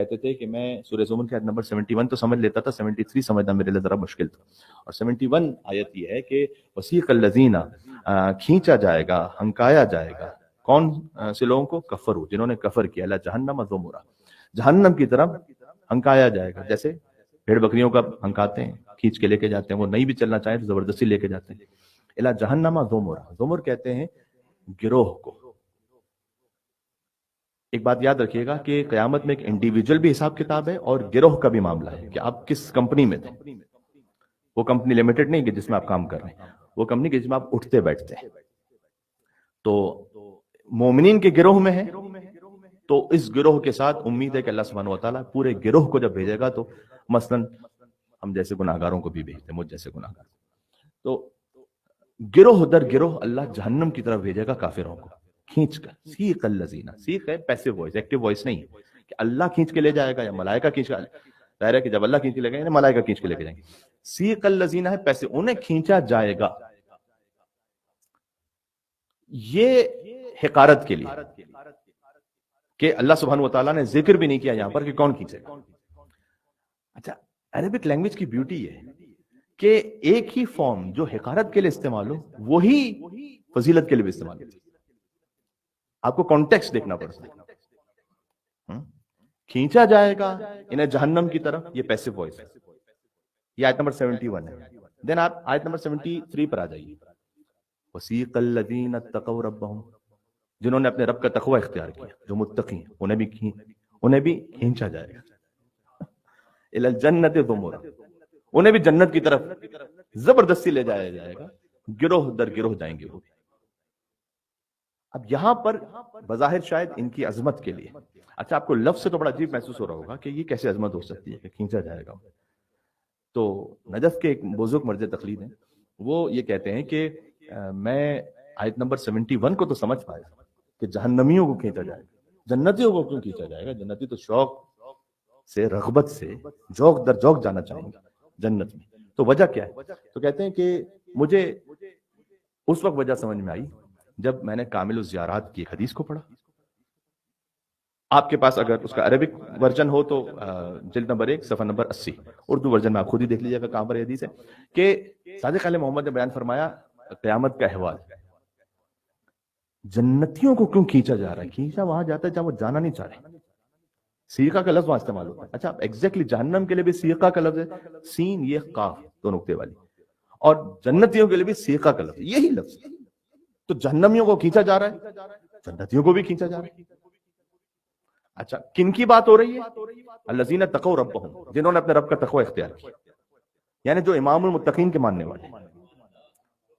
کہتے تھے کہ میں سورہ زمر کی آیت نمبر 71 تو سمجھ لیتا تھا، 73 سمجھنا میرے لیے ذرا مشکل تھا. اور 71 آیت یہ ہے کہ وسیق الذین، کھینچا جائے گا، ہنکایا جائے گا کون سے لوگوں کو؟ کفروا، جنہوں نے کفر کیا، الی جہنم زمرا، جہنم کی طرف ہنکایا جائے گا. جیسے بھیڑ بکریوں کا ہنکاتے ہیں، کھینچ کے لے کے جاتے ہیں، وہ نہیں بھی چلنا چاہیں تو زبردستی لے کے جاتے ہیں. الی جہنم زمرا، زمر کہتے ہیں گروہ کو. ایک بات یاد رکھیے گا کہ قیامت میں ایک انڈیویجول بھی حساب کتاب ہے اور گروہ کا بھی معاملہ ہے کہ آپ کس کمپنی میں تھے. وہ کمپنی لمیٹڈ نہیں کہ جس میں آپ کام کر رہے ہیں، وہ کمپنی جس میں آپ اٹھتے بیٹھتے ہیں. تو مومنین کے گروہ میں ہے تو اس گروہ کے ساتھ امید ہے کہ اللہ سبحانہ وتعالیٰ پورے گروہ کو جب بھیجے گا تو مثلا ہم جیسے گناہگاروں کو بھی بھیجتے ہیں، مجھ جیسے گناہگار. تو گروہ در گروہ اللہ جہنم کی طرف بھیجے گا کافروں کو کھینچ کر. سیق الذین، سیق ہے پیسو وائس، ایکٹیو وائس نہیں ہے کہ اللہ کھینچ کے لے جائے گا یا ملائکہ کھینچ کے. ظاہر ہے کہ جب اللہ کھینچ کے لے گئے ملائکہ کھینچ کے لے کے جائیں گے. سیق الذین ہے پیسے، انہیں کھینچا جائے گا. یہ حقارت کے لیے کہ اللہ سبحانہ وتعالیٰ نے ذکر بھی نہیں کیا یہاں پر کہ کون کھینچے گا. اچھا، عربک لینگویج کی بیوٹی یہ ہے کہ ایک ہی فارم جو حقارت کے لیے استعمال ہو وہی فضیلت کے لیے بھی استعمال ہوتی ہے. آپ کو کانٹیکسٹ دیکھنا پڑتا ہے. کھینچا جائے گا انہیں جہنم کی طرف، یہ پیسو وائس ہے. یہ آیت نمبر 71 ہے. دین آپ آیت نمبر 73 پر آ جائیے. وسیق الذین اتقوا ربہم، جنہوں نے اپنے رب کا تقوی اختیار کیا، جو متقی ہیں، انہیں بھی کھینچا جائے گا. الی الجنت زمرا، انہیں بھی جنت کی طرف زبردستی لے جایا جائے گا. گروہ در گروہ جائیں گے وہ. اب یہاں پر بظاہر شاید ان کی عظمت کے لیے، اچھا آپ کو لفظ سے تو بڑا عجیب محسوس ہو رہا ہوگا کہ یہ کیسے عظمت ہو سکتی ہے کہ کھینچا جائے گا. تو نجف کے ایک بزرگ مرجع تقلید ہیں، وہ یہ کہتے ہیں کہ میں آیت نمبر 71 کو تو سمجھ پایا کہ جہنمیوں کو کھینچا جائے گا، جنتیوں کو کیوں کھینچا جائے گا؟ جنتی تو شوق سے، رغبت سے جوق در جوق جانا چاہیں گے جنت میں. تو وجہ کیا ہے؟ تو کہتے ہیں کہ مجھے اس وقت وجہ سمجھ میں آئی جب میں نے کامل الزیارات کی ایک حدیث کو پڑھا. آپ کے پاس اگر اس کا عربک ورژن ہو تو جلد نمبر 1 صفحہ نمبر 80، اردو ورژن میں آپ خود ہی دیکھ لیجیے گا کہاں پر یہ حدیث ہے کہ صادق علیہ محمد نے بیان فرمایا قیامت کا احوال. جنتیوں کو کیوں کھینچا جا رہا ہے؟ کھینچا وہاں جاتا ہے جہاں وہ جانا نہیں چاہ رہے. سیقہ کا لفظ وہاں استعمال ہوتا ہے. اچھا ایگزیکٹلی جہنم کے لیے بھی سیقہ کا لفظ ہے، سین یہ قاف دو نقطے والی، اور جنتیوں کے لیے بھی سیقہ کا لفظ، یہی لفظ. تو جہنمیوں کو کھینچا جا رہا ہے، جنتیوں کو بھی کھینچا جا رہا ہے. اچھا کن کی بات ہو رہی ہے؟ الذین اتقوا ربہم، جنہوں نے اپنے رب کا تقوی اختیار کیا، یعنی جو امام المتقین کے ماننے والے،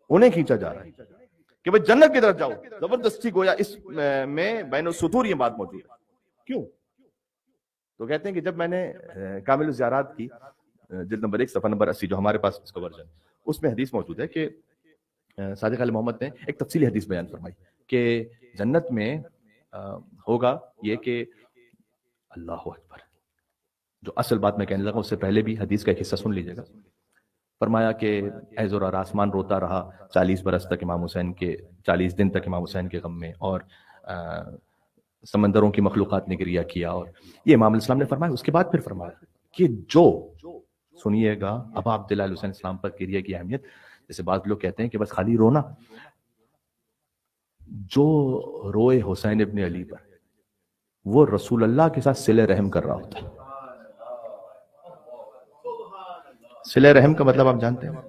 انہیں کھینچا جا رہا ہے کہ بھئی جنت کی طرف جاؤ. زبردستی گویا اس میں بین السطور یہ بات موجود ہے. کیوں؟ تو کہتے ہیں کہ جب میں نے کامل الزیارات کی جلد نمبر 1 صفحہ نمبر 80 جو ہمارے پاس اس کا ورژن، اس میں حدیث موجود ہے کہ صادق علیہ محمد نے ایک تفصیلی حدیث بیان فرمائی کہ جنت میں ہوگا یہ کہ اللہ اکبر، جو اصل بات میں کہنے لگا اس سے پہلے بھی حدیث کا ایک حصہ سن لیجیے گا. فرمایا کہ اے زور اور آسمان روتا رہا 40 برس تک امام حسین کے، 40 دن تک امام حسین کے غم میں، اور سمندروں کی مخلوقات نے گریہ کیا. اور یہ امام علیہ السلام نے فرمایا. اس کے بعد پھر فرمایا کہ جو سنیے گا ابا عبداللہ علیہ حسین السلام پر گریہ کی اہمیت. جیسے بعض لوگ کہتے ہیں کہ بس خالی رونا، جو روئے حسین ابن علی پر وہ رسول اللہ کے ساتھ صلہ رحم کر رہا ہوتا ہے. صلہ رحم کا مطلب آپ جانتے ہیں؟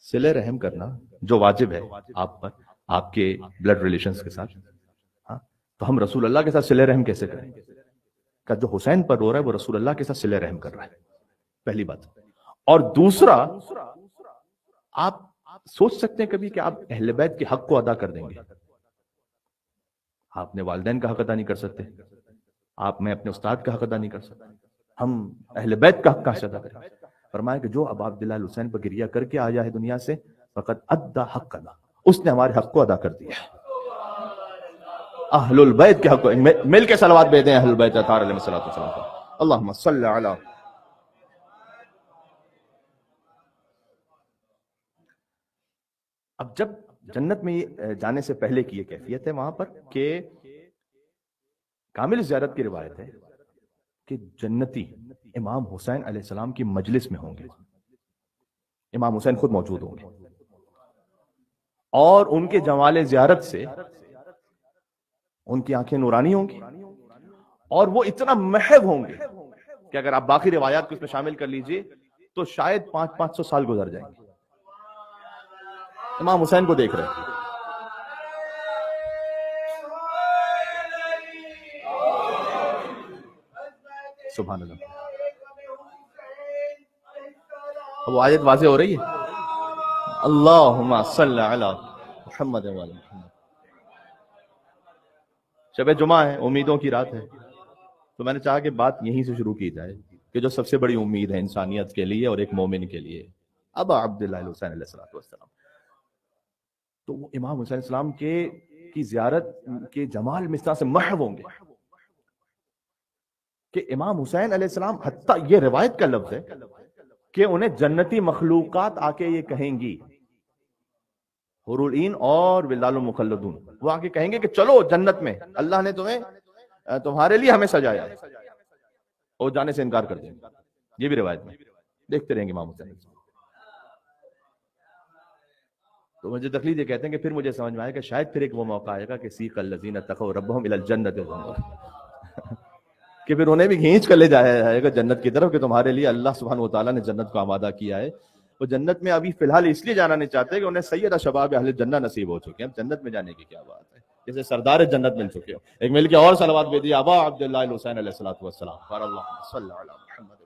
صلہ رحم کرنا جو واجب ہے آپ پر، آپ کے بلڈ ریلیشنز کے ساتھ، ہاں تو ہم رسول اللہ کے ساتھ صلہ رحم کیسے کریں؟ کہ جو حسین پر رو رہا ہے وہ رسول اللہ کے ساتھ صلہ رحم کر رہا ہے، پہلی بات. اور دوسرا، آپ سوچ سکتے ہیں کبھی کہ آپ اہل بیت کے حق کو ادا کر دیں گے؟ آپ نے والدین کا حق ادا نہیں کر سکتے، آپ میں اپنے استاد کا حق ادا نہیں کر سکتے، ہم اہل بیت کا حق کہاں سے ادا کریں؟ فرمایا کہ جو ابا عبداللہ الحسین پر گریہ کر کے آیا ہے دنیا سے، فقط ادا حق ادا، اس نے ہمارے حق کو ادا کر دیا. اہل البیت کے حق کو مل کے صلوات بھیجیں اہل البیت اطہار علیہ الصلوۃ والسلام. اللہم صلی علی. اب جب جنت میں جانے سے پہلے کی یہ کیفیت ہے وہاں پر کہ کامل زیارت کی روایت ہے کہ جنتی امام حسین علیہ السلام کی مجلس میں ہوں گے، امام حسین خود موجود ہوں گے، اور ان کے جمال زیارت سے ان کی آنکھیں نورانی ہوں گی، اور وہ اتنا محو ہوں گے کہ اگر آپ باقی روایات کو اس میں شامل کر لیجئے تو شاید 500 سال گزر جائیں گے امام حسین کو دیکھ رہے ہیں۔ سبحان اللہ، وہ آیت واضح ہو رہی ہے، اللہم صلی علی محمد و علی محمد۔ شب جمعہ ہے، امیدوں کی رات ہے، تو میں نے چاہا کہ بات یہیں سے شروع کی جائے کہ جو سب سے بڑی امید ہے انسانیت کے لیے اور ایک مومن کے لیے، ابا عبداللہ الحسین علیہ السلام، تو وہ امام حسین علیہ السلام کی زیارت کے جمال میں اس طرح سے محو ہوں گے کہ امام حسین علیہ السلام، حتیٰ یہ روایت کا لفظ ہے کہ انہیں جنتی مخلوقات آ کے یہ کہیں گی، حور العین اور ولدان المخلدون، وہ آ کے کہیں گے کہ چلو جنت میں، اللہ نے تمہارے لیے ہمیں سجایا ہے، اور جانے سے انکار کر دیں گے۔ یہ بھی روایت میں دیکھتے رہیں گے امام حسین۔ تو مجھے تقلید یہ کہتے ہیں کہ پھر مجھے سمجھ میں آیا کہ شاید پھر ایک وہ موقع آئے گا کہ سیق الذین اتقوا ربہم الی الجنۃ، کہ پھر انہیں بھی کھینچ کر لے جایا جائے گا جنت کی طرف کہ تمہارے لیے اللہ سبحانہ وتعالیٰ نے جنت کو آمادہ کیا ہے۔ وہ جنت میں ابھی فی الحال اس لیے جانا نہیں چاہتے کہ انہیں سیدہ شباب اہل جنہ نصیب ہو چکے ہیں، جنت میں جانے کی کیا بات ہے، جیسے سردار جنت مل چکے ہو۔ ایک مل کے اور صلوات بھیجیے ابا عبداللہ الحسین علیہ السلام، اللہم صلی علی محمد۔